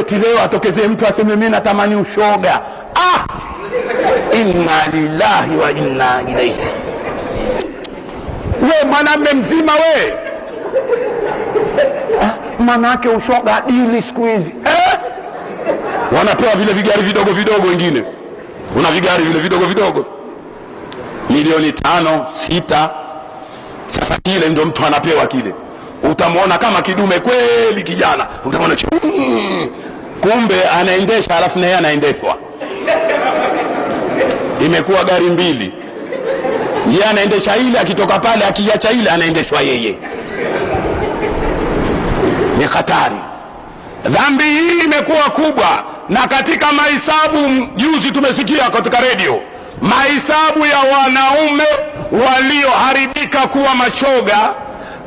Eti leo atokezee mtu aseme mimi natamani ushoga. Inna lillahi wa inna ilaihi. We mwanamume mzima we, manake ushoga dili siku hizi wanapewa vile vigari vidogo vidogo. Wengine una vigari vile vidogo vidogo milioni 5, 6. Sasa kile ndio mtu anapewa kile, utamwona kama kidume kweli kijana, utamwona kumbe anaendesha, alafu na yeye anaendeshwa. Imekuwa gari mbili, yeye anaendesha ile, akitoka pale akiacha ile anaendeshwa yeye. Ni hatari. Dhambi hii imekuwa kubwa, na katika mahesabu juzi tumesikia katika redio mahesabu ya wanaume walioharibika kuwa mashoga.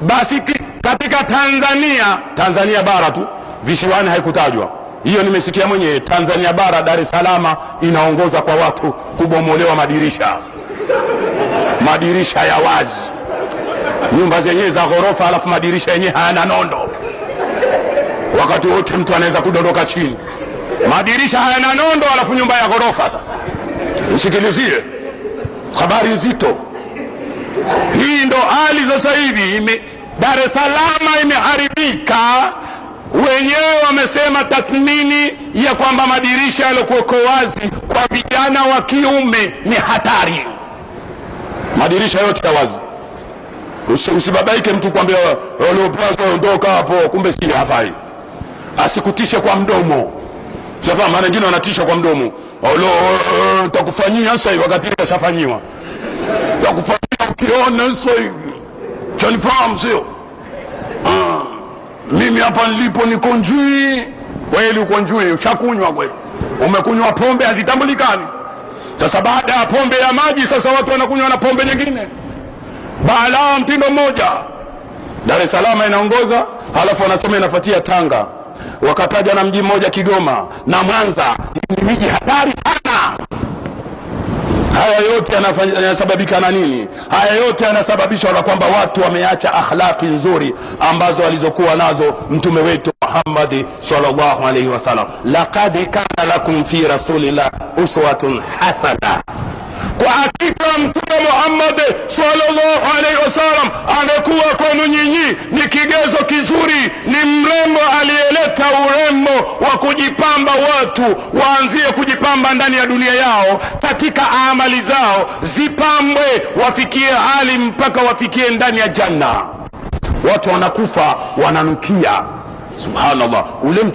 Basi katika Tanzania bara tu, visiwani haikutajwa. Hiyo nimesikia mwenyewe. Tanzania bara, Dar es Salaam inaongoza kwa watu kubomolewa madirisha ya wazi, nyumba zenyewe za ghorofa, alafu madirisha yenyewe hayana nondo. Wakati wote mtu anaweza kudondoka chini, madirisha hayana nondo, alafu nyumba ya ghorofa. Sasa usikilizie habari nzito hii. Ndo hali sasa hivi Dar es Salaam imeharibika. Wenyewe wamesema tathmini ya kwamba madirisha yaliokuwa wazi kwa vijana wa kiume ni hatari. Madirisha yote ya wazi. Usibabaike mtu kwambia waliopaswa ondoka hapo, kumbe si hafai. Asikutishe kwa mdomo. Sasa maana wengine wanatisha kwa mdomo. Nitakufanyia sasa hivi, wakati ile kashafanyiwa. Nitakufanyia ukiona sasa hivi. Chanifahamu sio? Mimi hapa nilipo niko njui. Kweli uko njui, ushakunywa kweli. Umekunywa pombe hazitambulikani. Sasa baada ya pombe ya maji, sasa watu wanakunywa na pombe nyingine. Balaa mtindo mmoja. Dar es Salaam inaongoza, halafu wanasema inafuatia Tanga. Wakataja na mji mmoja Kigoma na Mwanza. Ni miji hatari sana. Haya yote yanasababika na nini? Haya yote yanasababishwa na kwamba watu wameacha akhlaqi nzuri ambazo walizokuwa nazo mtume wetu Muhammad sallallahu alaihi wasallam. Laqad kana lakum fi rasulillah uswatun hasana. Kwa hakika mtume Muhammad sallallahu alaihi wasallam amekuwa kwenu nyinyi ni kigezo kizuri, ni mrembo aliyeleta urembo wa kujipamba. Watu waanzie kujipamba ndani ya dunia yao, katika amali zao zipambwe, wafikie hali mpaka wafikie ndani ya janna. Watu wanakufa wananukia, subhanallah. Ule